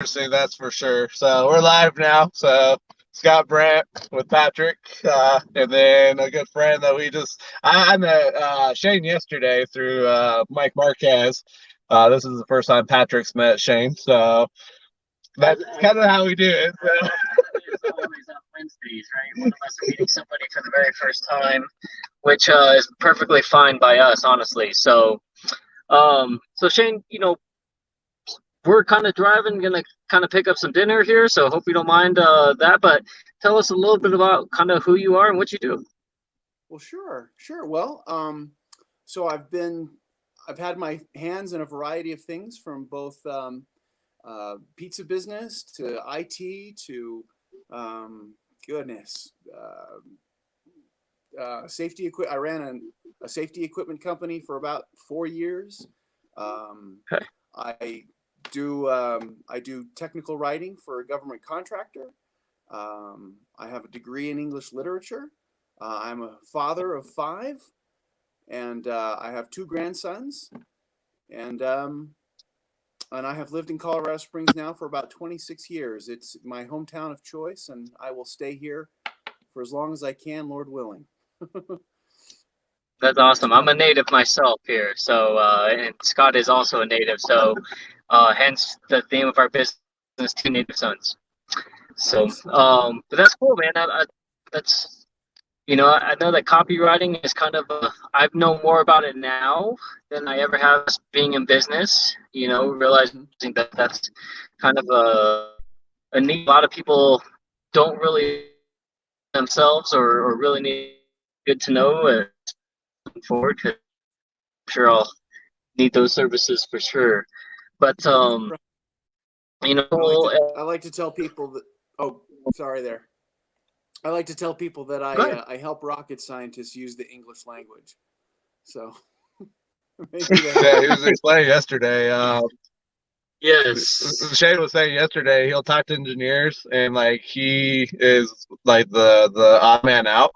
Interesting, that's for sure. So we're live now. So Scott Brandt with Patrick, and then a good friend that I met Shane yesterday through Mike Marquez. This is the first time Patrick's met Shane, so that's kind of how we do it. So. It's always on Wednesdays, right? One of us are meeting somebody for the very first time, which is perfectly fine by us, honestly. So Shane, we're kind of driving, gonna kind of pick up some dinner here, so hope you don't mind that. But tell us a little bit about kind of who you are and what you do. Well, sure. Well, so I've had my hands in a variety of things, from both pizza business to IT to goodness, safety equipment. I ran a safety equipment company for about 4 years. Okay. I do technical writing for a government contractor. I have a degree in English literature. I'm a father of 5, and I have 2 grandsons, and I have lived in Colorado Springs now for about 26 years. It's my hometown of choice, and I will stay here for as long as I can, Lord willing. That's awesome. I'm a native myself here, so and Scott is also a native, so hence the name of our business, Two Native Sons. So, Nice. but that's cool, man. That's I know that copywriting is kind of I've known more about it now than I ever have being in business. Realizing that that's kind of a need. A lot of people don't really themselves or really need good to know moving forward. 'Cause I'm sure I'll need those services for sure. But I like to tell people that. Oh, sorry there. I like to tell people that I help rocket scientists use the English language. So Yeah, he was explaining yesterday. Yes. Shane was saying yesterday he'll talk to engineers and like he is like the odd man out,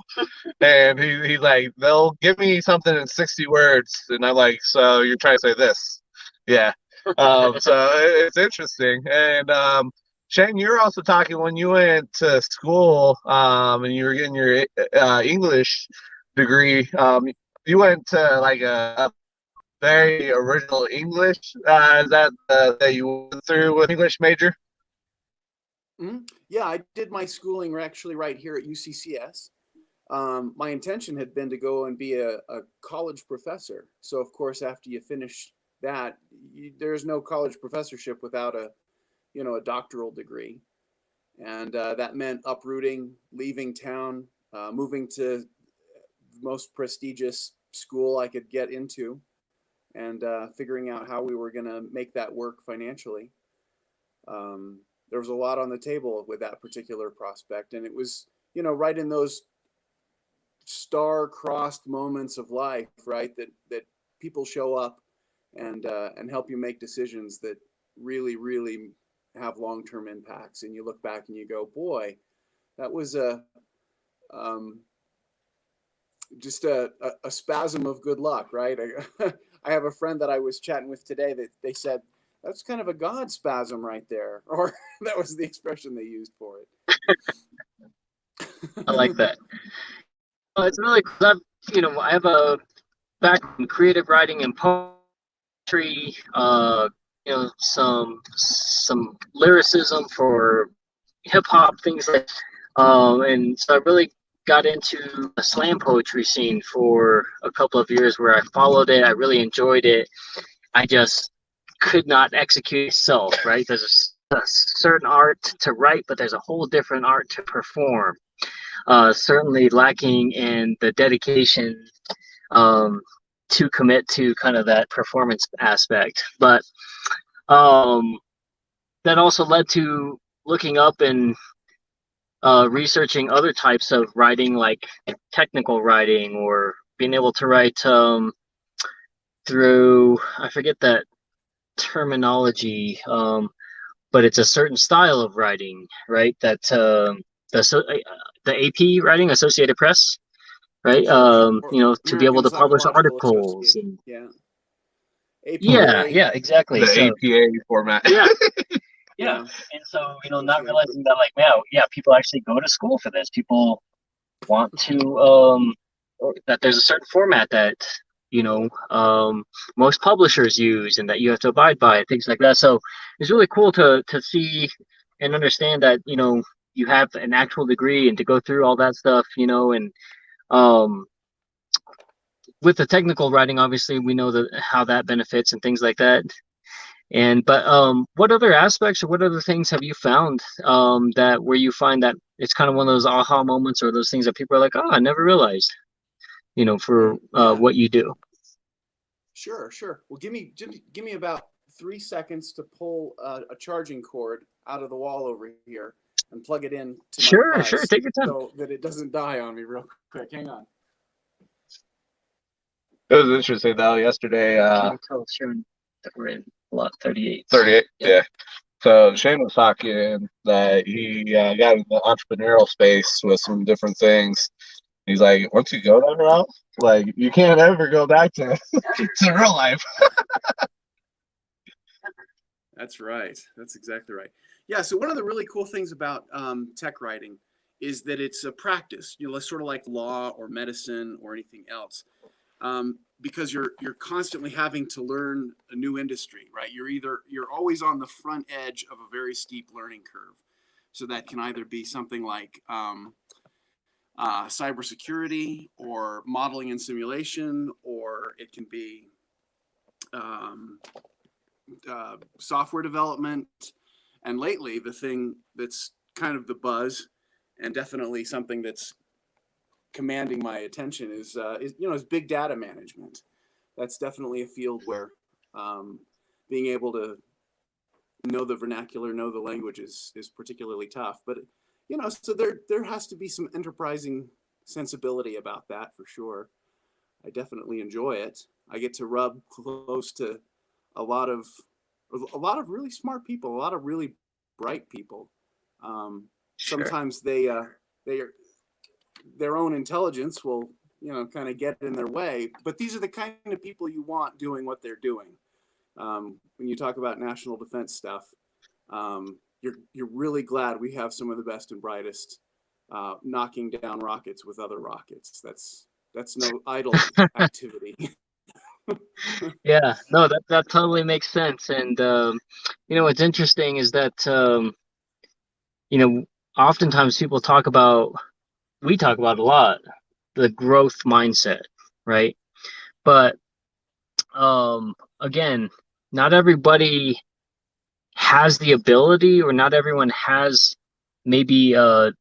and he's like they'll give me something in 60 words, and I'm like, so you're trying to say this? Yeah. So it's interesting. And Shane, you were also talking when you went to school, and you were getting your English degree. You went to like a very original English. Is that you went through with English major? Mm-hmm. Yeah, I did my schooling actually right here at UCCS. My intention had been to go and be a college professor. So of course, after you finish that, there's no college professorship without a doctoral degree, and that meant uprooting, leaving town, moving to the most prestigious school I could get into, and figuring out how we were going to make that work financially. There was a lot on the table with that particular prospect, and it was right in those star-crossed moments of life, right, that people show up and help you make decisions that really have long-term impacts. And you look back and you go, boy, that was just a spasm of good luck, right? I have a friend that I was chatting with today that they said that's kind of a God spasm right there, or that was the expression they used for it. I like that. It's really cool. I have a background in creative writing and poetry. Some lyricism for hip hop, things like. And so I really got into the slam poetry scene for a couple of years, where I followed it. I really enjoyed it. I just could not execute myself. Right? There's a certain art to write, but there's a whole different art to perform. Certainly lacking in the dedication to commit to kind of that performance aspect. But that also led to looking up and researching other types of writing, like technical writing, or being able to write through, I forget that terminology, but it's a certain style of writing, right? That the AP writing, Associated Press, right? To be able American to publish Psychological articles Association. and Yeah. yeah, APA. yeah, exactly. The So APA format. yeah, Yeah. Yeah. And so, not realizing that, like, yeah, people actually go to school for this. People want to, or that there's a certain format that, most publishers use and that you have to abide by, things like that. So it's really cool to see and understand that, you have an actual degree and to go through all that stuff, and um, with the technical writing, obviously, we know that how that benefits and things like that. But what other aspects or what other things have you found that where you find that it's kind of one of those aha moments or those things that people are like, oh, I never realized, for Yeah. what you do? Sure. Well, give me about 3 seconds to pull a charging cord out of the wall over here and plug it in to my Sure, device take your time. so that it doesn't die on me real quick. Hang on. It was interesting though. Yesterday, Can you tell Sharon that we're in lot 38? 38. Yep. Yeah. So Shane was talking that he got in the entrepreneurial space with some different things. He's like, once you go that route, like you can't ever go back to to real life. That's right. That's exactly right. Yeah. So one of the really cool things about tech writing is that it's a practice. Sort of like law or medicine or anything else, because you're constantly having to learn a new industry, right? You're always on the front edge of a very steep learning curve. So that can either be something like cybersecurity or modeling and simulation, or it can be software development. And lately, the thing that's kind of the buzz and definitely something that's commanding my attention is big data management. That's definitely a field where being able to know the vernacular, know the language is particularly tough. But so there has to be some enterprising sensibility about that for sure. I definitely enjoy it. I get to rub close to a lot of really smart people, a lot of really bright people. Sure. Sometimes they are their own intelligence will kind of get in their way, but these are the kind of people you want doing what they're doing. When you talk about national defense stuff, you're really glad we have some of the best and brightest knocking down rockets with other rockets. That's no idle activity. Yeah, no, that totally makes sense. And what's interesting is that oftentimes we talk about a lot the growth mindset, right? But again, not everybody has the ability, or not everyone has maybe a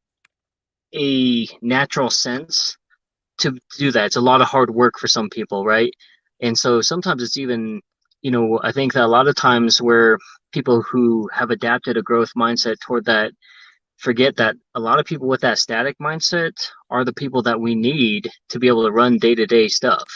natural sense to do that. It's a lot of hard work for some people, right? And so sometimes it's even, I think that a lot of times where people who have adapted a growth mindset toward that forget that a lot of people with that static mindset are the people that we need to be able to run day-to-day stuff,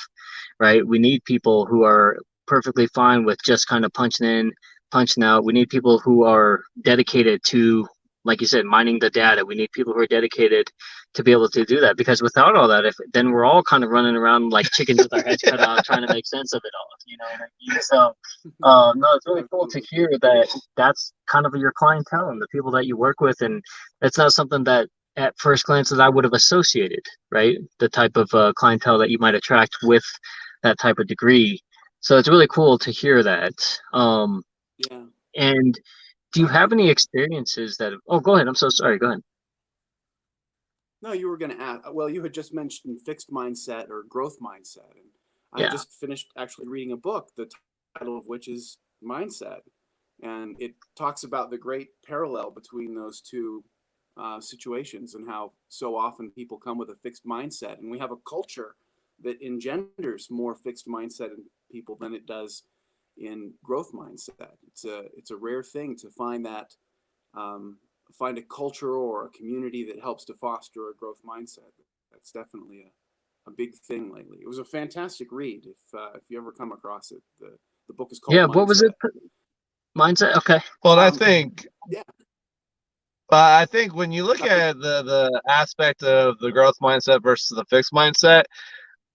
right? We need people who are perfectly fine with just kind of punching in, punching out. We need people who are dedicated to, like you said, mining the data. We need people who are dedicated to be able to do that, because without all that, then we're all kind of running around like chickens with our heads cut out, trying to make sense of it all. You know what I mean? So, no, it's really cool to hear that that's kind of your clientele and the people that you work with, and that's not something that at first glance that I would have associated, right? The type of clientele that you might attract with that type of degree. So it's really cool to hear that. Yeah. And do you have any experiences that? Oh, go ahead. I'm so sorry. Go ahead. No, you were going to ask. Well, you had just mentioned fixed mindset or growth mindset, and I Yeah. just finished actually reading a book, the title of which is Mindset, and it talks about the great parallel between those two situations and how so often people come with a fixed mindset, and we have a culture that engenders more fixed mindset in people than it does in growth mindset. It's a rare thing to find that. Find a culture or a community that helps to foster a growth mindset. That's definitely a big thing lately. It was a fantastic read. If you ever come across it, the book is called Yeah. Mindset. What was it? Mindset. Okay. Well, I think yeah. I think when you look at the aspect of the growth mindset versus the fixed mindset,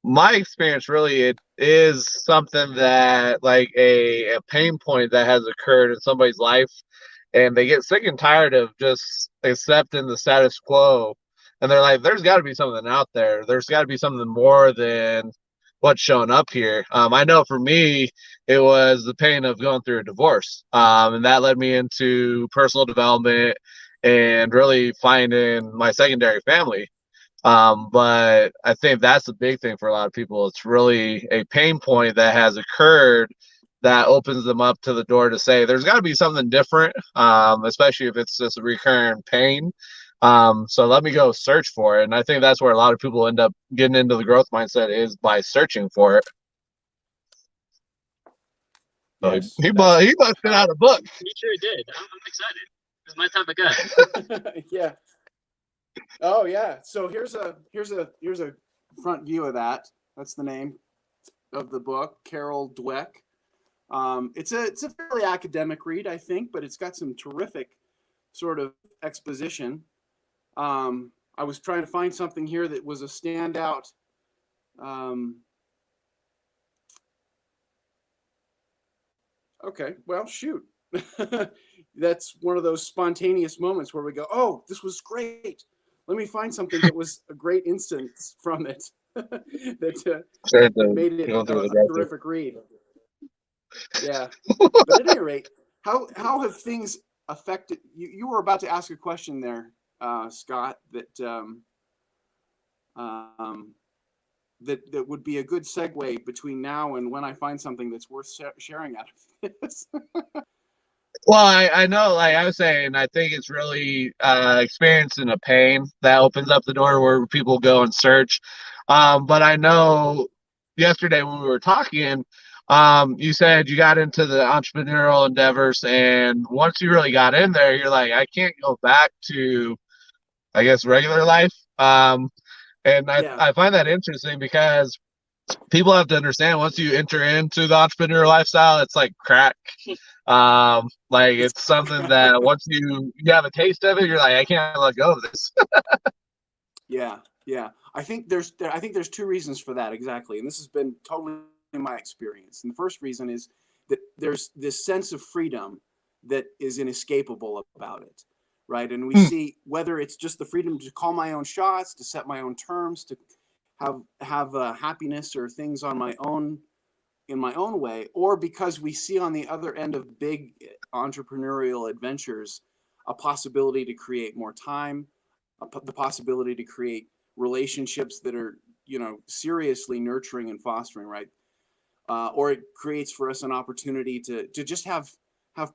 my experience really it is something that like a pain point that has occurred in somebody's life, and they get sick and tired of just accepting the status quo. And they're like, there's got to be something out there. There's got to be something more than what's showing up here. I know for me, it was the pain of going through a divorce. And that led me into personal development and really finding my secondary family. But I think that's the big thing for a lot of people. It's really a pain point that has occurred that opens them up to the door to say there's got to be something different, especially if it's just a recurring pain. So let me go search for it. And I think that's where a lot of people end up getting into the growth mindset, is by searching for it. Yes, he busted out a book. You sure did. I'm excited. It's my type of guy. Yeah. Oh yeah. So here's a front view of that. That's the name of the book, Carol Dweck. It's a fairly academic read, I think, but it's got some terrific sort of exposition. I was trying to find something here that was a standout. Okay, well, shoot. That's one of those spontaneous moments where we go, oh, this was great. Let me find something that was a great instance from it that made it a terrific read. Yeah. But at any rate, how have things affected you? You were about to ask a question there, Scott, that that would be a good segue between now and when I find something that's worth sharing out of this. Well, I know, like I was saying, I think it's really experiencing a pain that opens up the door where people go and search. But I know yesterday when we were talking, you said you got into the entrepreneurial endeavors, and once you really got in there, you're like, I can't go back to, I guess, regular life. And I find that interesting because people have to understand, once you enter into the entrepreneur lifestyle, it's like crack. Like it's something that once you have a taste of it, you're like, I can't let go of this. Yeah. I think there's two reasons for that, exactly. And this has been totally my experience. And the first reason is that there's this sense of freedom that is inescapable about it, right? And we see, whether it's just the freedom to call my own shots, to set my own terms, to have happiness or things on my own, in my own way, or because we see on the other end of big entrepreneurial adventures a possibility to create more time, the possibility to create relationships that are, seriously nurturing and fostering, right? Or it creates for us an opportunity to just have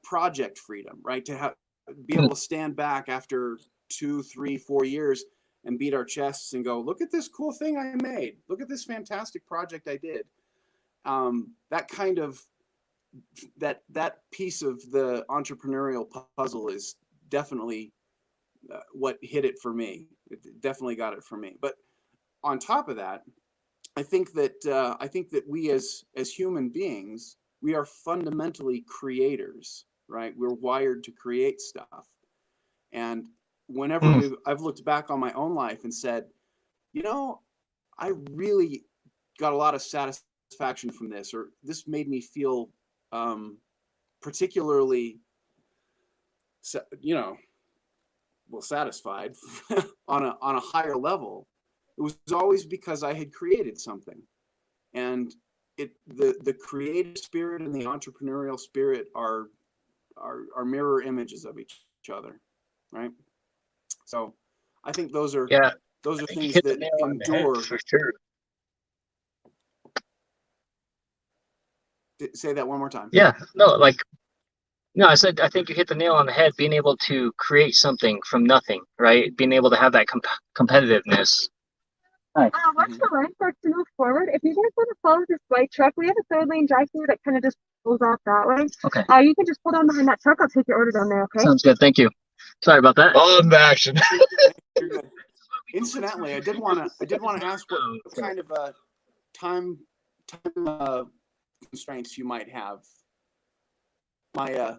project freedom, right? To be able to stand back after 2, 3, 4 years and beat our chests and go, look at this cool thing I made. Look at this fantastic project I did. That kind of that piece of the entrepreneurial puzzle is definitely what hit it for me. It definitely got it for me. But on top of that, I think that we as human beings, we are fundamentally creators, right? We're wired to create stuff. And whenever I've looked back on my own life and said, I really got a lot of satisfaction from this, or this made me feel particularly, satisfied on a higher level. It was always because I had created something, and the creative spirit and the entrepreneurial spirit are mirror images of each other, right? So I think those are things that endure. For sure. Say that one more time. Yeah, I said, I think you hit the nail on the head, being able to create something from nothing, right? Being able to have that competitiveness. Watch the line starts to move forward. If you guys want to follow this white truck, we have a third lane drive-through that kind of just pulls off that way. Okay. You can just pull down behind that truck. I'll take your order down there, okay? Sounds good. Thank you. Sorry about that. On action. Incidentally, I did want to ask what kind of time constraints you might have. My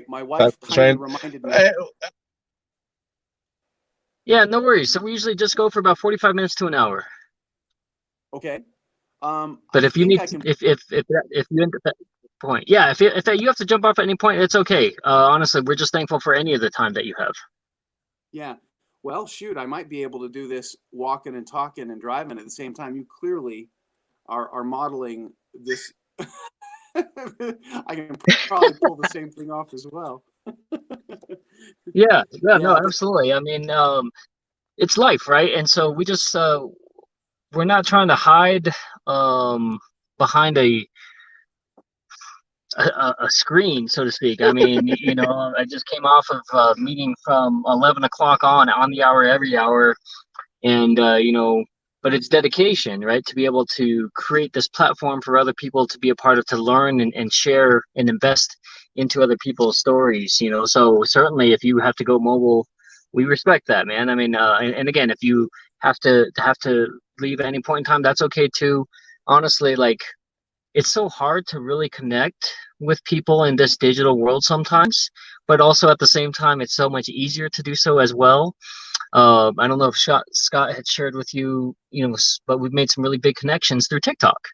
wife kind of reminded me. Yeah, no worries. So we usually just go for about 45 minutes to an hour. Okay. But if you need, if you end up, point. Yeah, if you have to jump off at any point, it's okay. Honestly, we're just thankful for any of the time that you have. Yeah. Well, shoot, I might be able to do this walking and talking and driving at the same time. You clearly are modeling this. I can probably pull the same thing off as well. Yeah, no, Yeah, absolutely. I mean, it's life, right? And so we just we're not trying to hide behind a screen, so to speak. I mean, I just came off of a meeting from 11 o'clock on the hour, every hour. And, but it's dedication, right? To be able to create this platform for other people to be a part of, to learn and share and invest into other people's stories, So certainly if you have to go mobile, we respect that, man. I mean, and again, if you have to leave at any point in time, that's okay too. Honestly, like, it's so hard to really connect with people in this digital world sometimes, but also at the same time, it's so much easier to do so as well. I don't know if Scott had shared with you, but we've made some really big connections through TikTok,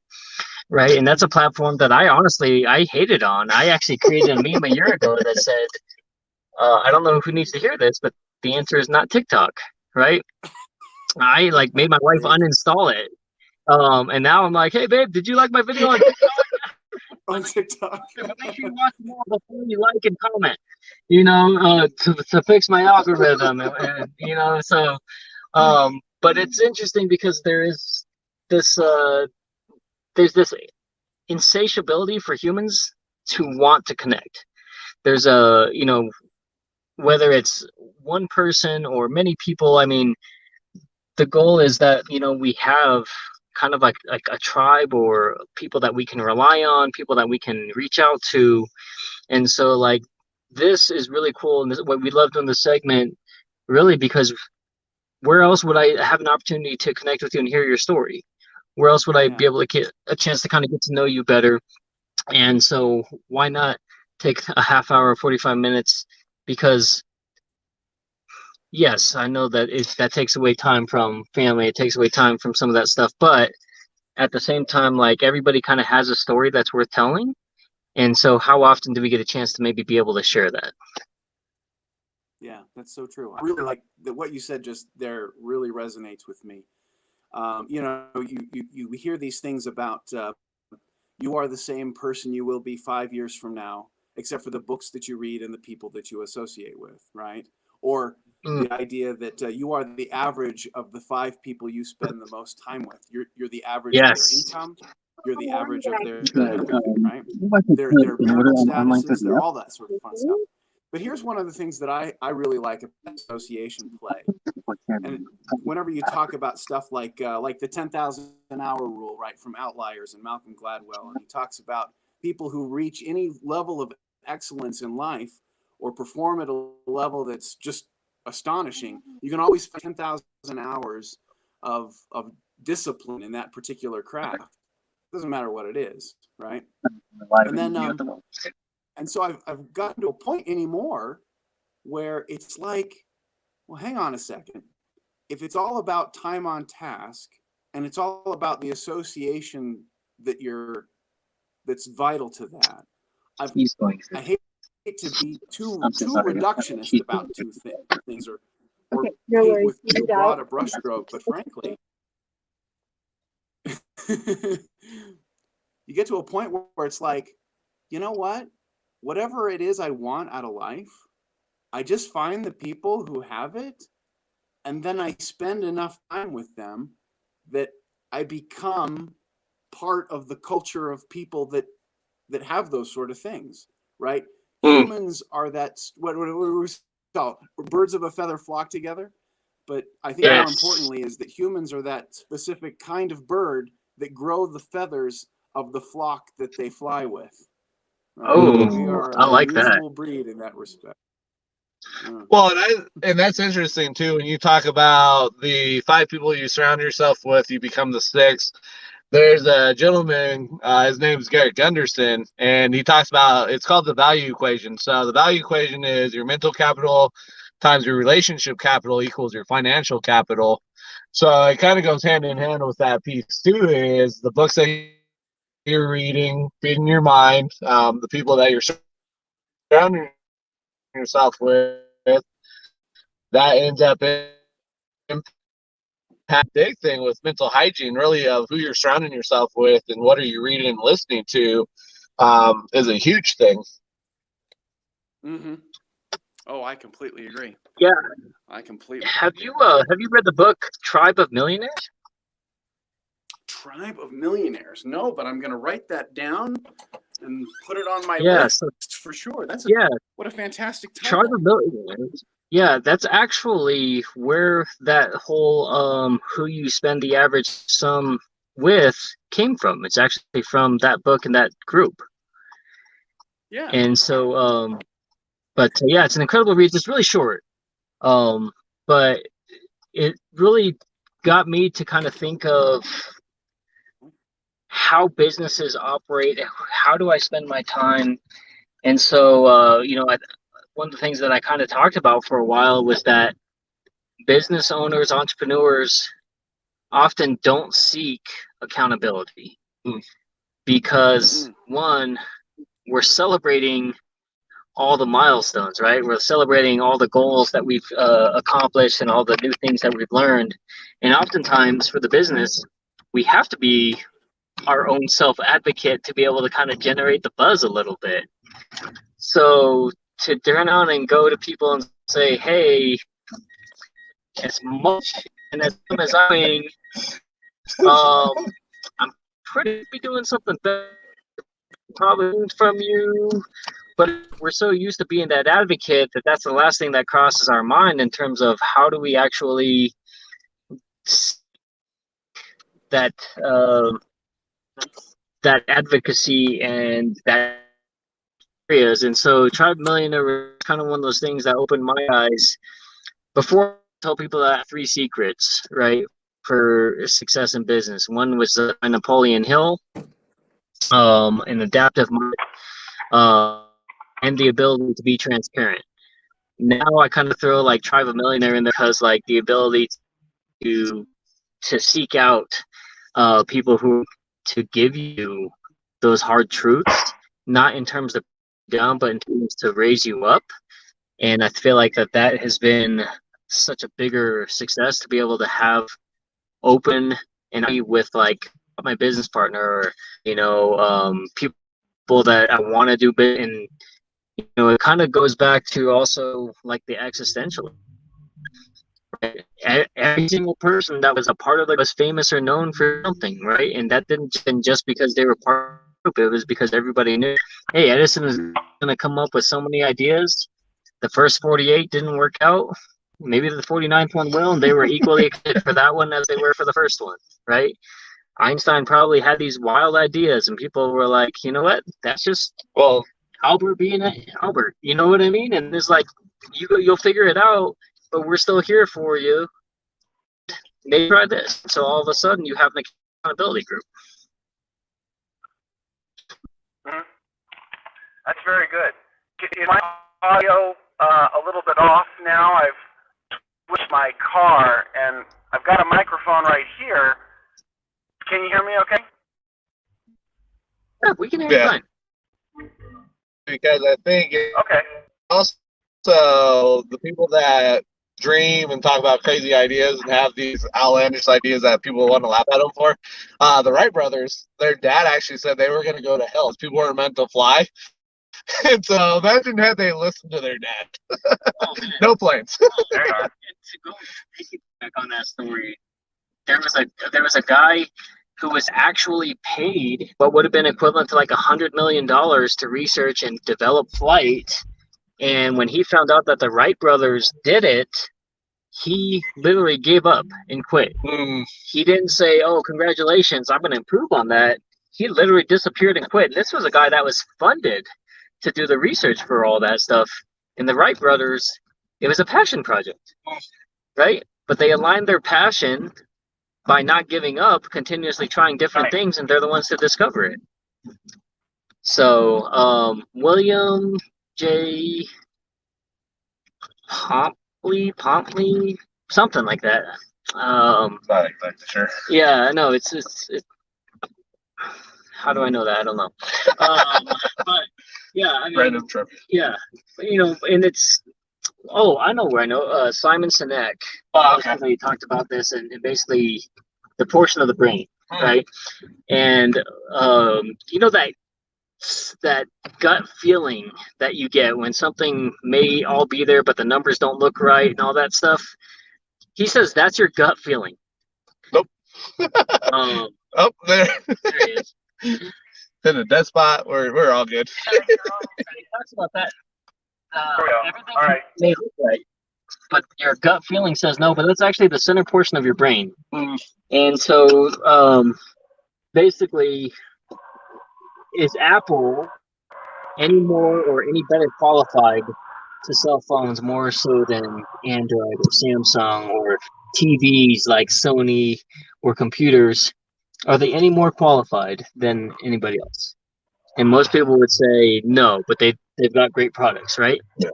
right? And that's a platform that I hated on. I actually created a meme a year ago that said, I don't know who needs to hear this, but the answer is not TikTok, right? I like made my wife uninstall it. And now I'm like, hey babe, did you like my video on TikTok? on TikTok. Make sure you watch more before you like and comment, to fix my algorithm, so but it's interesting because there's this insatiability for humans to want to connect. There's whether it's one person or many people, I mean, the goal is that, we have kind of like a tribe or people that we can rely on, people that we can reach out to. And so like this is really cool. And this, what we love doing this segment really, because where else would I have an opportunity to connect with you and hear your story? Where else would I be able to get a chance to kind of get to know you better? And so why not take a half hour, 45 minutes? Because yes, I know that that takes away time from family. It takes away time from some of that stuff. But at the same time, like everybody kind of has a story that's worth telling. And so how often do we get a chance to maybe be able to share that? Yeah, that's so true. I really like that. What you said just there really resonates with me. You hear these things about you are the same person you will be 5 years from now, except for the books that you read and the people that you associate with, right? Or the idea that you are the average of the 5 people you spend the most time with. You're the average of their income. You're the average of their right? Their marital statuses, they're all that sort of fun stuff. But here's one of the things that I really like about association play. And whenever you talk about stuff like the 10,000 hour rule, right, from Outliers and Malcolm Gladwell, and he talks about people who reach any level of excellence in life or perform at a level that's just astonishing, you can always find 10,000 hours of discipline in that particular craft. Doesn't matter what it is, right? And then and so I've gotten to a point anymore where it's like, well, hang on a second. If it's all about time on task and it's all about the association that's vital to that, I hate to be too reductionist about two things or paint with too broad a brushstroke, but frankly, you get to a point where it's like, you know what? Whatever it is I want out of life, I just find the people who have it, and then I spend enough time with them that I become part of the culture of people that have those sort of things, right? Humans are that, what we call birds of a feather flock together. But I think more importantly is that humans are that specific kind of bird that grow the feathers of the flock that they fly with. Right? We are I like that. unusual breed in that respect. Well, and that's interesting too. When you talk about the 5 people you surround yourself with, you become the 6th. There's a gentleman, his name's Garrett Gunderson, and he talks about, it's called the value equation. So the value equation is your mental capital times your relationship capital equals your financial capital. So it kind of goes hand in hand with that piece too, is the books that you're reading, feeding your mind, the people that you're surrounding yourself with, that ends up in big thing with mental hygiene, really, of who you're surrounding yourself with and what are you reading and listening to, is a huge thing. Mm-hmm. Oh, I completely agree. Yeah, I completely. have you read the book Tribe of Millionaires? Tribe of Millionaires. No, but I'm going to write that down and put it on my Yeah, list so, for sure. What a fantastic Tribe title. of Millionaires. Yeah, that's actually where that whole who you spend the average sum with came from. It's actually from that book and that group. Yeah. And so but yeah, it's an incredible read. It's really short. But it really got me to kind of think of how businesses operate, how do I spend my time. And so one of the things that I kind of talked about for a while was that business owners, entrepreneurs often don't seek accountability because one, we're celebrating all the milestones, right? We're celebrating all the goals that we've accomplished and all the new things that we've learned. And oftentimes for the business, we have to be our own self advocate to be able to kind of generate the buzz a little bit. So to turn on and go to people and say, hey, as much and as dumb as I'm doing, I'm pretty doing something better probably from you. But we're so used to being that advocate that that's the last thing that crosses our mind in terms of how do we actually that that advocacy and that areas. And so Tribe Millionaire was kind of one of those things that opened my eyes. Before I tell people that three secrets, right, for success in business. One was Napoleon Hill, an adaptive mind, and the ability to be transparent. Now I kind of throw like Tribe of Millionaire in there because like the ability to seek out people who to give you those hard truths, not in terms of down, but in terms to raise you up. And I feel like that has been such a bigger success to be able to have open and with like my business partner or people that I want to do bit. And it kind of goes back to also like the existential. Right? Every single person that was a part of it was famous or known for something, right? And that didn't just because they were part of it. It was because everybody knew, hey, Edison is going to come up with so many ideas. The first 48 didn't work out. Maybe the 49th one will, and they were equally excited for that one as they were for the first one, right? Einstein probably had these wild ideas, and people were like, you know what? That's just Albert being Albert. You know what I mean? And it's like, you'll figure it out, but we're still here for you. Maybe try this. So all of a sudden, you have an accountability group. Mm-hmm. That's very good. Is my audio a little bit off now? I've switched my car, and I've got a microphone right here. Can you hear me okay? Yeah, we can hear you fine. Because I think okay. Also, the people that dream and talk about crazy ideas and have these outlandish ideas that people want to laugh at them for, the Wright brothers, their dad actually said they were going to go to hell. People weren't meant to fly. And so imagine had they listened to their dad. No planes. There you are. And to go back on that story, there was a guy who was actually paid what would have been equivalent to like $100 million to research and develop flight. And when he found out that the Wright brothers did it, he literally gave up and quit. He didn't say, oh, congratulations, I'm going to improve on that. He literally disappeared and quit. This was a guy that was funded to do the research for all that stuff. And the Wright brothers, it was a passion project, right? But they aligned their passion by not giving up, continuously trying different things, and they're the ones to discover it. So William J. Pompley, something like that. Not exactly sure. Yeah, I know. It's How do I know that? I don't know. But yeah, I mean, Random trip. yeah, and it's. Oh, I know where I know. Simon Sinek basically talked about this, and basically the portion of the brain, right? And that gut feeling that you get when something may all be there, but the numbers don't look right and all that stuff. He says that's your gut feeling. Nope. Oh, there. There he is. In a dead spot. We're all good. He talks about that. Everything All right. may look right, but your gut feeling says no. But that's actually the center portion of your brain. And so, basically, is Apple any more or any better qualified to sell phones more so than Android or Samsung or TVs like Sony or computers? Are they any more qualified than anybody else? And most people would say no, but they've got great products, right? Yeah.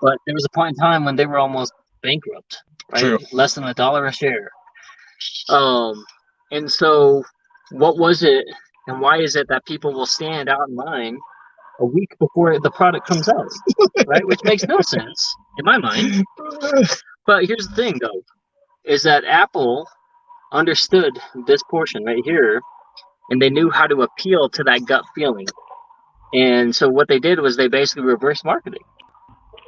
But there was a point in time when they were almost bankrupt, right? True. Less than $1 a share. And so what was it and why is it that people will stand out in line a week before the product comes out, right? Which makes no sense in my mind. But here's the thing, though, is that Apple understood this portion right here, and they knew how to appeal to that gut feeling. And so what they did was they basically reverse marketing.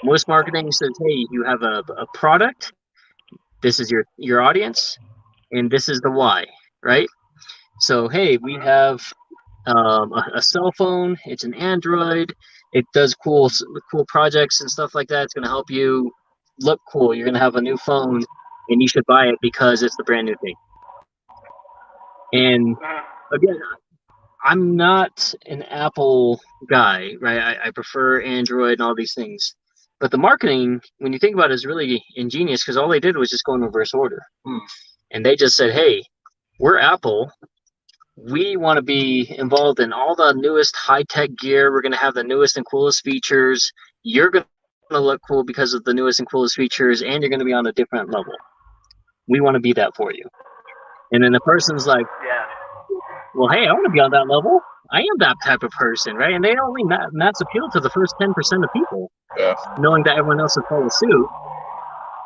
Most marketing says, hey, you have a product, this is your audience, and this is the why, right? So, hey, we have a cell phone, it's an Android, it does cool projects and stuff like that. It's going to help you look cool. You're going to have a new phone, and you should buy it because it's the brand new thing. And again, I'm not an Apple guy, right? I prefer Android and all these things. But the marketing, when you think about it, is really ingenious because all they did was just go in reverse order. And they just said, hey, we're Apple. We want to be involved in all the newest high-tech gear. We're going to have the newest and coolest features. You're going to look cool because of the newest and coolest features, and you're going to be on a different level. We want to be that for you. And then the person's like, well, hey, I want to be on that level. I am that type of person, right? And they only mass appeal to the first 10% of people, knowing that everyone else will follow suit.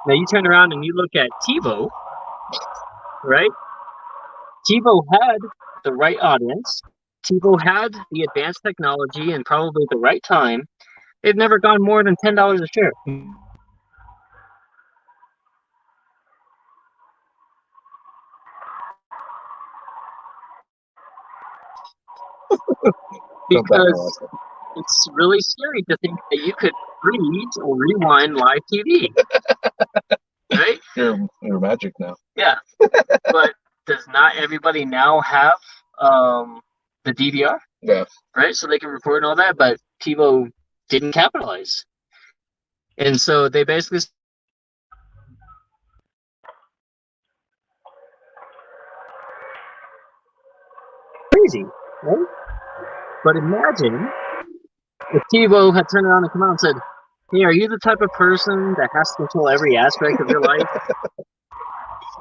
Now you turn around and you look at TiVo, right? TiVo had the right audience. TiVo had the advanced technology and probably the right time. They've never gone more than $10 a share. Because it's really scary to think that you could read or rewind live TV, right? You're magic now. Yeah, but does not everybody now have the DVR? Yeah. Right, so they can record and all that, but TiVo didn't capitalize, and so they basically crazy, right? But imagine if TiVo had turned around and come out and said, hey, are you the type of person that has to control every aspect of your life?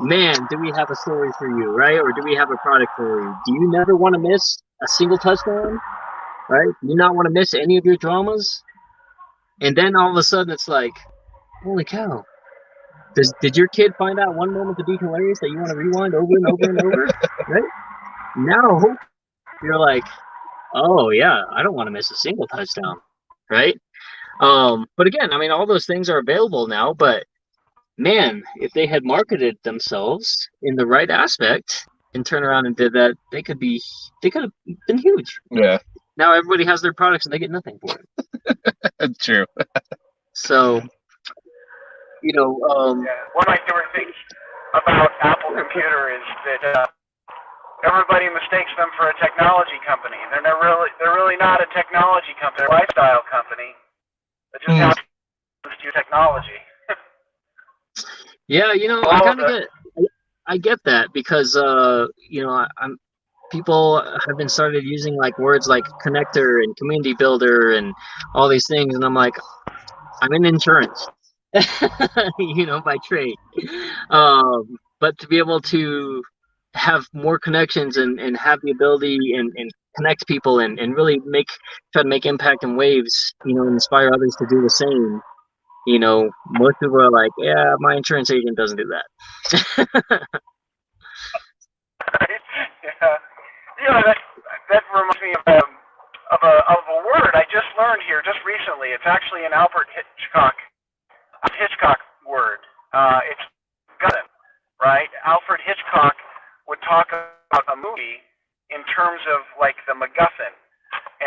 Man, do we have a story for you, right? Or do we have a product for you? Do you never want to miss a single touchdown, right? Do you not want to miss any of your dramas? And then all of a sudden it's like, holy cow. Did your kid find out one moment to be hilarious that you want to rewind over and over and over, right? Now you're like, oh yeah, I don't want to miss a single touchdown, right? But again, I mean, all those things are available now, but man, if they had marketed themselves in the right aspect and turned around and did that, they could have been huge. Yeah. Now everybody has their products and they get nothing for it. True. So, one of my favorite things about Apple Computer is that everybody mistakes them for a technology company. They're really not a technology company. They're a lifestyle company that just happens to technology. Yeah, I kind of get that because people have been started using like words like connector and community builder and all these things, and I'm like, I'm in insurance, by trade, but to be able to have more connections and have the ability and connect people and really try to make impact and waves, and inspire others to do the same. Most people are like, yeah, my insurance agent doesn't do that. Right? Yeah. That reminds me of a word I just learned here just recently. It's actually an Alfred Hitchcock word. It's MacGuffin, right? Alfred Hitchcock would talk about a movie in terms of like the MacGuffin,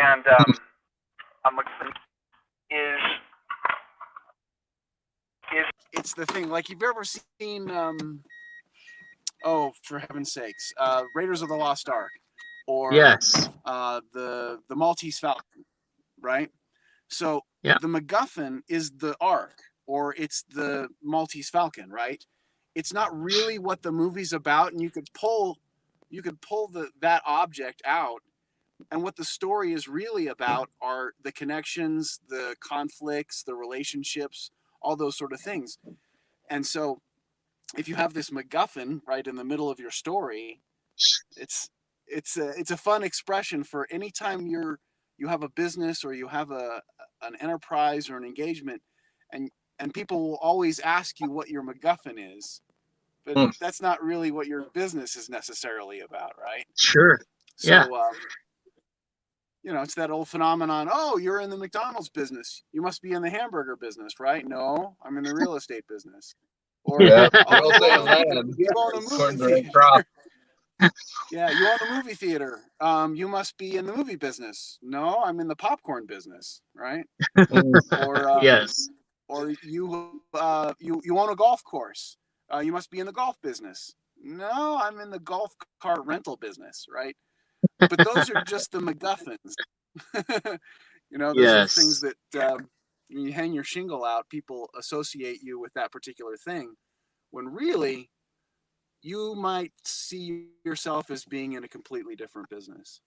and a MacGuffin is It's the thing. Like, you've ever seen, oh, for heaven's sakes, Raiders of the Lost Ark, or Yes. the Maltese Falcon, right? So Yeah. the MacGuffin is the Ark, or it's the Maltese Falcon, right? It's not really what the movie's about, and you could pull that object out, and what the story is really about are the connections, the conflicts, the relationships, all those sort of things. And so if you have this MacGuffin right in the middle of your story, it's a fun expression for any time you have a business, or you have an enterprise or an engagement, and people will always ask you what your MacGuffin is, but that's not really what your business is necessarily about, right? Sure. So, yeah. It's that old phenomenon. Oh, you're in the McDonald's business. You must be in the hamburger business, right? No, I'm in the real estate business. Or, Yeah, you own a movie theater. Yeah, you own a movie theater. You must be in the movie business. No, I'm in the popcorn business, right? Or Yes. Or you own a golf course. You must be in the golf business. No, I'm in the golf cart rental business, right? But those are just the MacGuffins. Those are the things that when you hang your shingle out, people associate you with that particular thing, when really you might see yourself as being in a completely different business.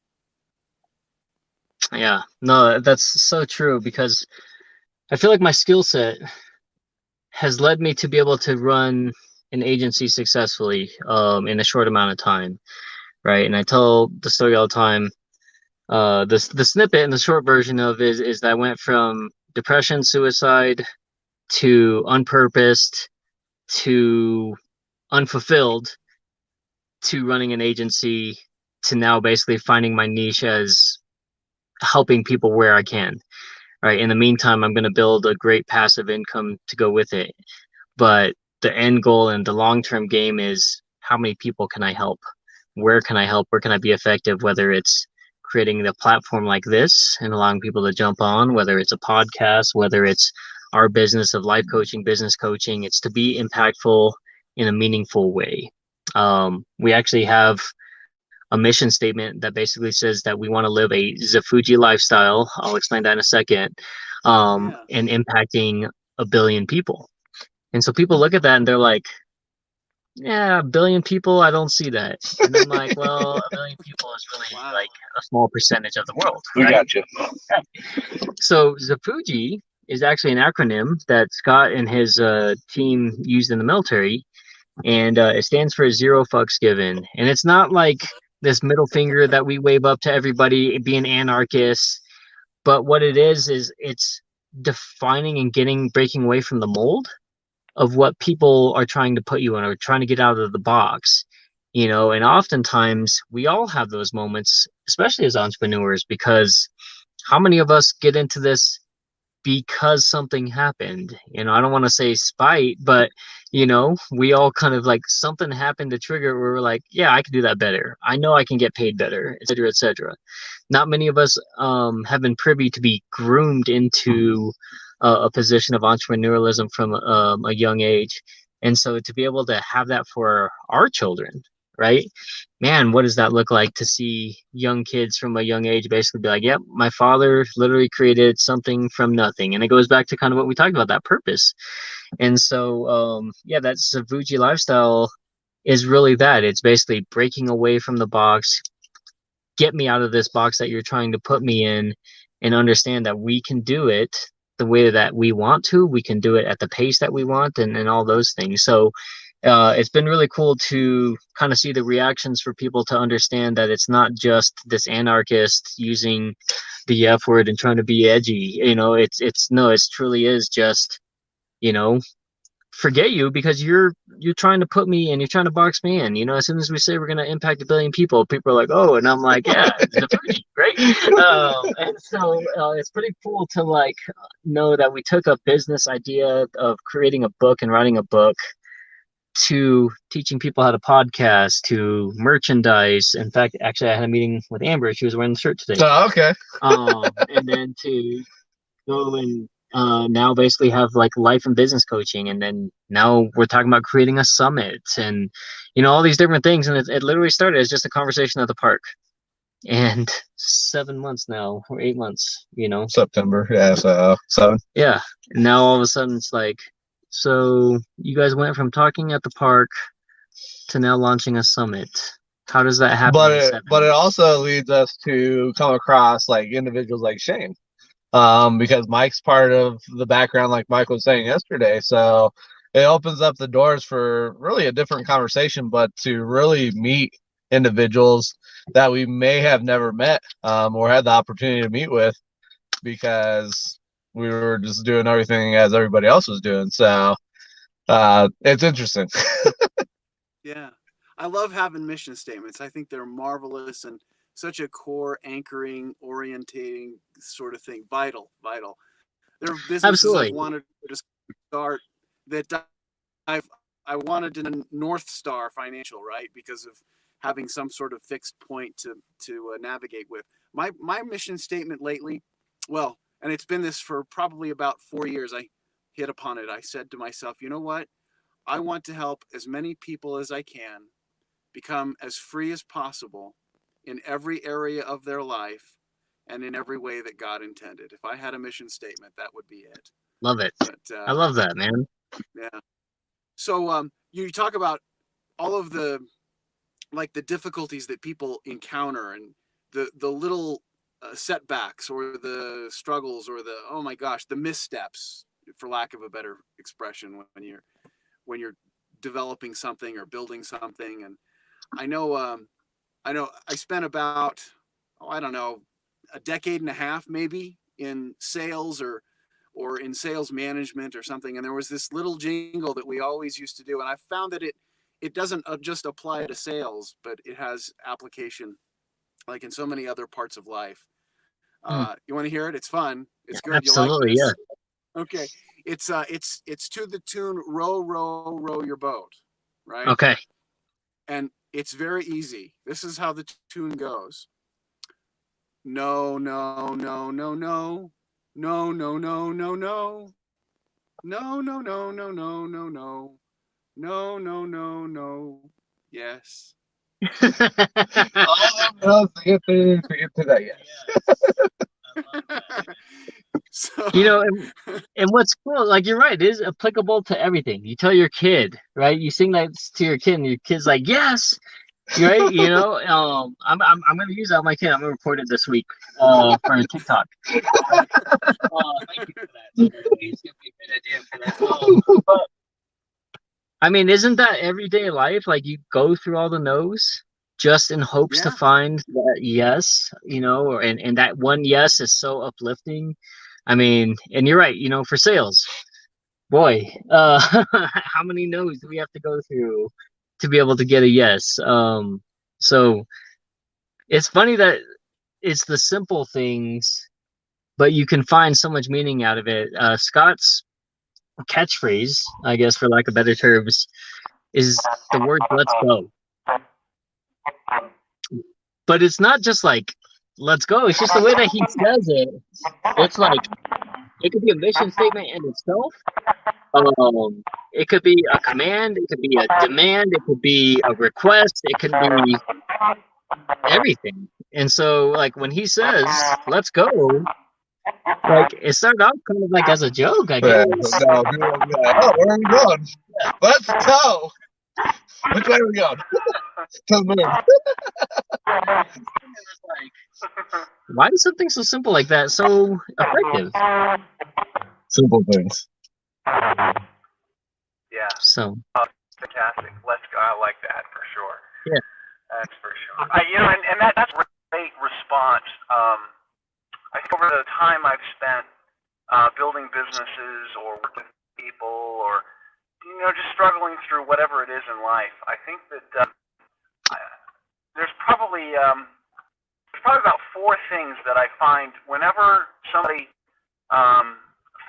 Yeah, no, that's so true, because I feel like my skill set has led me to be able to run an agency successfully in a short amount of time, right? And I tell the story all the time. The snippet and the short version of it is that I went from depression, suicide, to unpurposed, to unfulfilled, to running an agency, to now basically finding my niche as helping people where I can. Right. In the meantime, I'm going to build a great passive income to go with it. But the end goal and the long-term game is, how many people can I help? Where can I help? Where can I be effective? Whether it's creating the platform like this and allowing people to jump on, whether it's a podcast, whether it's our business of life coaching, business coaching, it's to be impactful in a meaningful way. We actually have a mission statement that basically says that we want to live a Zafuji lifestyle. I'll explain that in a second. And impacting 1 billion people. And so people look at that and they're like, yeah, 1 billion people, I don't see that. And I'm like, well, 1 billion people is really like a small percentage of the world. We got you. So Zafuji is actually an acronym that Scott and his team used in the military. And it stands for zero fucks given. And it's not like this middle finger that we wave up to everybody being anarchists. But what it is it's defining and breaking away from the mold of what people are trying to put you in, or trying to get out of the box. And oftentimes we all have those moments, especially as entrepreneurs, because how many of us get into this because something happened? I don't want to say spite, but we all kind of like, something happened to trigger where we're like, yeah, I can do that better. I know I can get paid better, et cetera, et cetera. Not many of us have been privy to be groomed into a position of entrepreneurialism from a young age. And so to be able to have that for our children, right? Man, what does that look like to see young kids from a young age basically be like, yep, my father literally created something from nothing. And it goes back to kind of what we talked about, that purpose. And so, that Zafuji lifestyle is really that. It's basically breaking away from the box. Get me out of this box that you're trying to put me in, and understand that we can do it the way that we want to. We can do it at the pace that we want, and all those things. So it's been really cool to kind of see the reactions for people to understand that it's not just this anarchist using the F word and trying to be edgy. It truly is just, forget you because you're trying to put me and you're trying to box me in. As soon as we say we're going to impact 1 billion people are like, oh, and I'm like, yeah, it's diverting, great. And so it's pretty cool to like know that we took a business idea of creating a book and writing a book to teaching people how to podcast to merchandise. In fact, actually, I had a meeting with Amber. She was wearing the shirt today. Oh, okay. And then to go and now basically have like life and business coaching, and then now we're talking about creating a summit and all these different things, and it literally started as just a conversation at the park, and 7 months now or 8 months, September, yeah, so 7. yeah, and now all of a sudden it's like, so you guys went from talking at the park to now launching a summit. How does that happen? But it also leads us to come across like individuals like Shane. Because Mike's part of the background, like Mike was saying yesterday. So it opens up the doors for really a different conversation, but to really meet individuals that we may have never met or had the opportunity to meet with because we were just doing everything as everybody else was doing. So it's interesting. Yeah. I love having mission statements. I think they're marvelous and such a core anchoring, orientating sort of thing. Vital. There are businesses Absolutely. I've wanted to start that I wanted in a North Star financial, right? Because of having some sort of fixed point to navigate with. My mission statement lately, well, and it's been this for probably about 4 years, I hit upon it. I said to myself, you know what? I want to help as many people as I can become as free as possible in every area of their life and in every way that God intended. If I had a mission statement, that would be it. Love it. But, I love that, man. Yeah. So you talk about all of the difficulties that people encounter and the little setbacks or the struggles or the missteps, for lack of a better expression, when you're developing something or building something. And I know I spent about, a decade and a half maybe in sales or in sales management or something. And there was this little jingle that we always used to do. And I found that it doesn't just apply to sales, but it has application like in so many other parts of life. You want to hear it? It's fun. It's good. Absolutely, you like this? Yeah. Okay. It's to the tune "Row, row, row your boat," right? Okay. And it's very easy. This is how the tune goes. No, no, no, no, no. No, no, no, no, no. No, no, no, no, no, no, no. No, no, no, no. Yes. All to get to that, yes. So, and what's cool, like you're right, it is applicable to everything. You tell your kid, right? You sing that to your kid, and your kid's like, yes, right? I'm gonna use that with my kid. I'm gonna record it this week for a TikTok. Thank you for that. It's gonna be a good idea for that. But I mean, isn't that everyday life? Like you go through all the no's just in hopes to find that yes, and that one yes is so uplifting. I mean, and you're right, for sales, boy, how many no's do we have to go through to be able to get a yes? So it's funny that it's the simple things, but you can find so much meaning out of it. Scott's catchphrase, I guess, for lack of better terms, is the word "let's go." But it's not just like "let's go." It's just the way that he says it. It's like it could be a mission statement in itself. It could be a command. It could be a demand. It could be a request. It could be everything. And so, like when he says "let's go," like it started out kind of like as a joke, I guess. Oh, where are we going? Let's go. Which way are we going? To the moon. Why is something so simple like that so effective? Simple things. Yeah. So. Fantastic. fantastic. Let's go. I like that for sure. Yeah. That's for sure. And that's a great response. I think over the time I've spent building businesses or working with people or, just struggling through whatever it is in life, I think that there's probably about 4 things that I find whenever somebody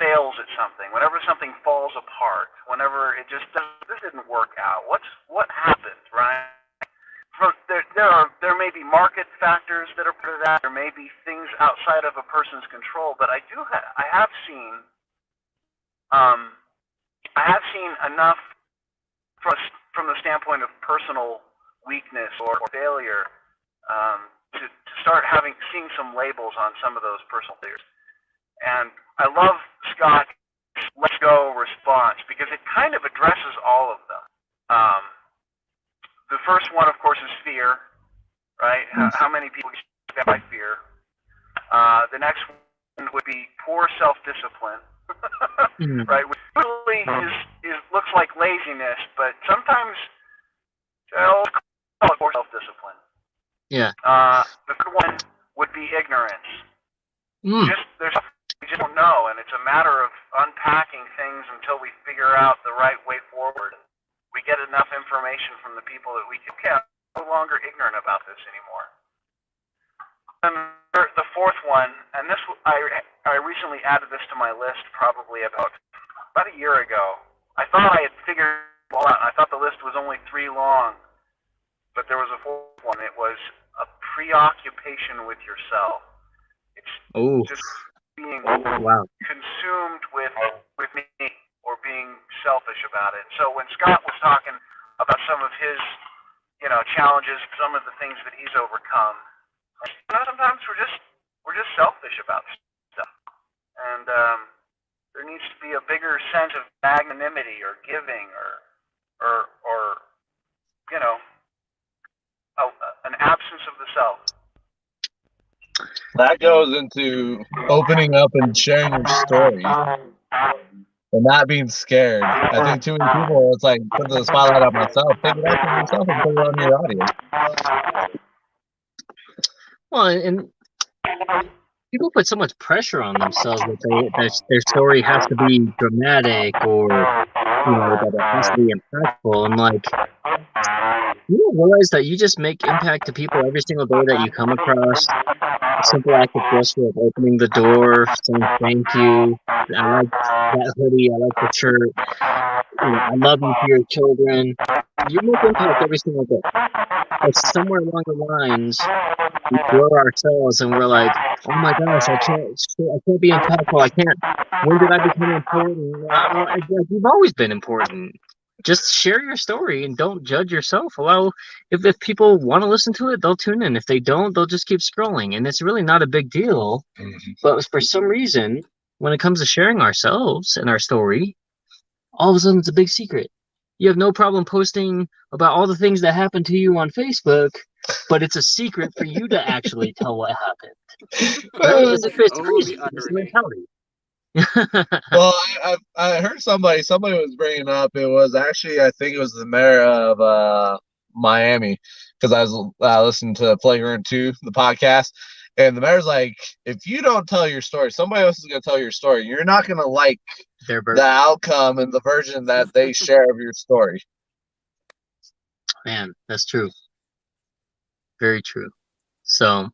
fails at something, whenever something falls apart, whenever it just this didn't work out. What happened, right? There may be market factors that are part of that. There may be things outside of a person's control, but I have seen enough from the standpoint of personal weakness or failure to start seeing some labels on some of those personal failures. And I love Scott's "Let's Go" response because it kind of addresses all of them. The first one, of course, is fear, right? How many people get by fear? The next one would be poor self-discipline, right? Which usually looks like laziness, but sometimes they'll call it poor self-discipline. Yeah. The third one would be ignorance. There's something we just don't know, and it's a matter of unpacking things until we figure out the right way forward. We get enough information from the people that we can. Okay, I'm no longer ignorant about this anymore. And the fourth one, and this I recently added this to my list probably about a year ago. I thought I had figured it all out. I thought the list was only 3 long, but there was a fourth one. It was a preoccupation with yourself. It's just being consumed with me or being selfish about it. So when Scott was talking about some of his, challenges, some of the things that he's overcome, sometimes we're just selfish about stuff, and there needs to be a bigger sense of magnanimity or giving or an absence of the self. That goes into opening up and sharing your story and not being scared. I think too many people, it's like, put the spotlight on myself. Take it off on yourself and put it on your audience. Well, and people put so much pressure on themselves that their story has to be dramatic or, that it has to be impactful. I'm like, you don't realize that you just make impact to people every single day that you come across. A simple act of gesture of opening the door, saying thank you. I like that hoodie. I like the shirt. I love you for your children. You make impact every single day. But somewhere along the lines, we grow ourselves and we're like, oh my gosh, I can't be impactful. I can't. When did I become important? You've always been important. Just share your story and don't judge yourself. If people want to listen to it, they'll tune in. If they don't, they'll just keep scrolling. And it's really not a big deal. But for some reason, when it comes to sharing ourselves and our story, all of a sudden it's a big secret. You have no problem posting about all the things that happened to you on Facebook, but it's a secret for you to actually tell what happened. It's crazy. It's a mentality. Well, I heard somebody was bringing up, it was actually, I think it was the mayor of Miami, because I was listening to Playground 2, the podcast, and the mayor's like, if you don't tell your story, somebody else is going to tell your story. You're not going to like the outcome and the version that they share of your story. Man, that's true. Very true. So,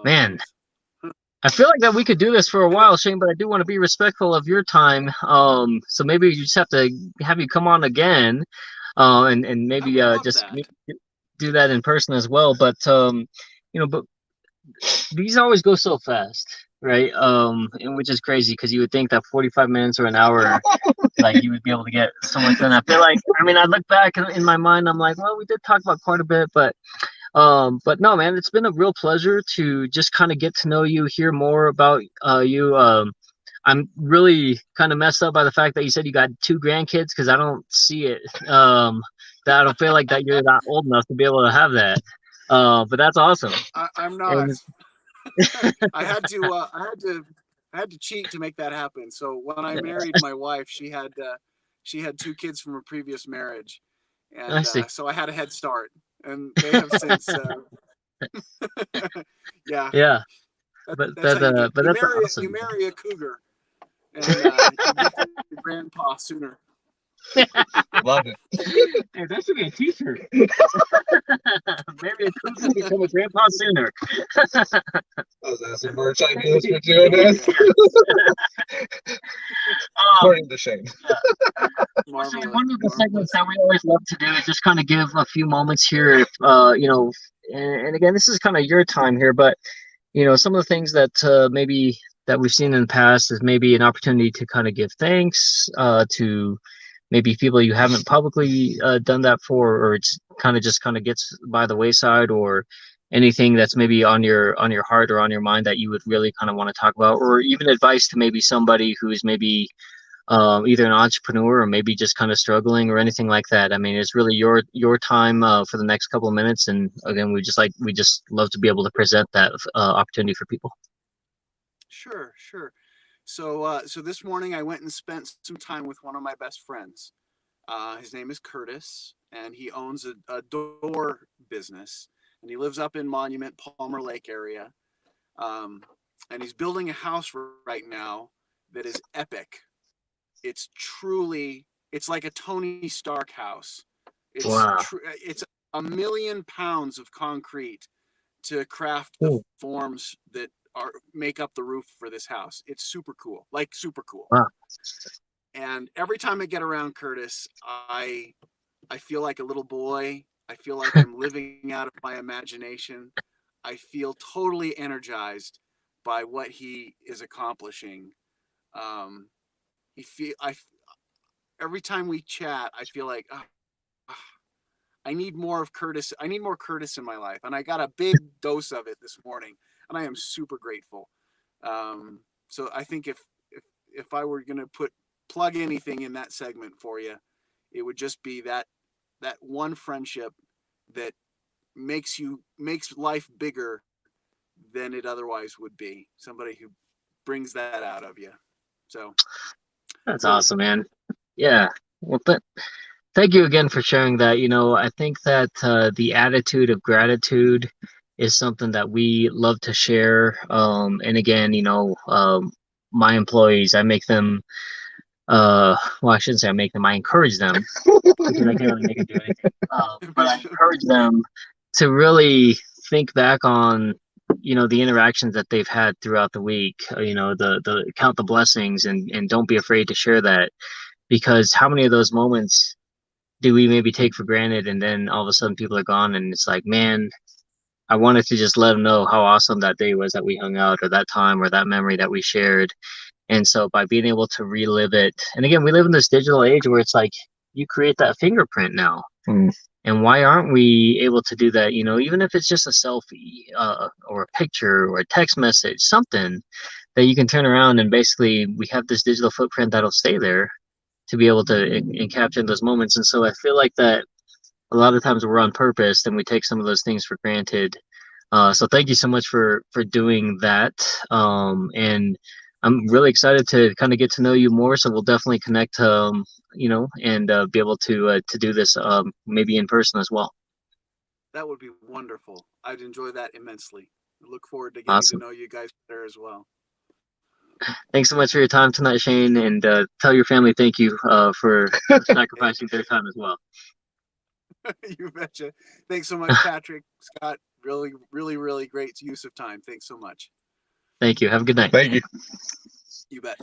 man, I feel like that we could do this for a while, Shane, but I do want to be respectful of your time. So maybe you just have to have you come on again, and maybe just do that in person as well. But but these always go so fast, right? And which is crazy because you would think that 45 minutes or an hour, like you would be able to get so much done. I feel like, I look back in my mind, I'm like, well, we did talk about quite a bit, but no, man, it's been a real pleasure to just kind of get to know you, hear more about you. I'm really kind of messed up by the fact that you said you got 2 grandkids, because I don't see it. That I don't feel like that you're not old enough to be able to have that. But that's awesome. I'm not. I had to cheat to make that happen. So when I married my wife, she had She had 2 kids from a previous marriage, I and see. so I had a head start. And they have since, yeah, Yeah, but that's how you do it. but You that's marry awesome. a cougar, and you get to your grandpa sooner. Love it. Hey, that should be a T-shirt. Maybe a cougar become a grandpa sooner. Oh, that's some merch ideas for doing this. According to Shane. Unfortunately, Marvelous, one of the segments marvelous. that we always love to do is just kind of give a few moments here, if, and again, this is kind of your time here, but some of the things that maybe that we've seen in the past is maybe an opportunity to kind of give thanks to maybe people you haven't publicly done that for, or it's just kind of gets by the wayside, or anything that's maybe on your heart or on your mind that you would really kind of want to talk about, or even advice to maybe somebody who's maybe either an entrepreneur or maybe just kind of struggling or anything like that. I mean, it's really your time for the next couple of minutes, and again, we just love to be able to present that opportunity for people. Sure, sure. So this morning I went and spent some time with one of my best friends. His name is Curtis, and he owns a door business, and he lives up in Monument, Palmer Lake area. And he's building a house right now that is epic. It's like a Tony Stark house. Wow. It's 1 million pounds of concrete to craft the Cool. forms that make up the roof for this house. It's super cool, like super cool. Wow. And every time I get around Curtis, I feel like a little boy. I feel like I'm living out of my imagination. I feel totally energized by what he is accomplishing. Every time we chat, I feel like I need more of Curtis. I need more Curtis in my life, and I got a big dose of it this morning, and I am super grateful. So I think if I were going to plug anything in that segment for you, it would just be that one friendship that makes life bigger than it otherwise would be. Somebody who brings that out of you. So That's awesome, man. Yeah. Well, thank you again for sharing that. I think that the attitude of gratitude is something that we love to share. And again, my employees, I make them, well, I shouldn't say I make them, I encourage them, because I can't really make them do anything. But I encourage them to really think back on, the interactions that they've had throughout the week, the count the blessings, and don't be afraid to share that, because how many of those moments do we maybe take for granted, and then all of a sudden people are gone, and it's like, man, I wanted to just let them know how awesome that day was that we hung out, or that time, or that memory that we shared. And so by being able to relive it, and again, we live in this digital age where it's like you create that fingerprint now. And why aren't we able to do that? Even if it's just a selfie, or a picture or a text message, something that you can turn around, and basically we have this digital footprint that'll stay there to be able to capture those moments. And so I feel like that a lot of times we're on purpose and we take some of those things for granted. So thank you so much for doing that. And I'm really excited to kind of get to know you more. So we'll definitely connect, and be able to do this maybe in person as well. That would be wonderful. I'd enjoy that immensely. I look forward to getting Awesome. to know you guys better as well. Thanks so much for your time tonight, Shane, and tell your family thank you for sacrificing their time as well. You betcha. Thanks so much, Patrick, Scott. Really, really, really great use of time. Thanks so much. Thank you. Have a good night. Thank you. You bet.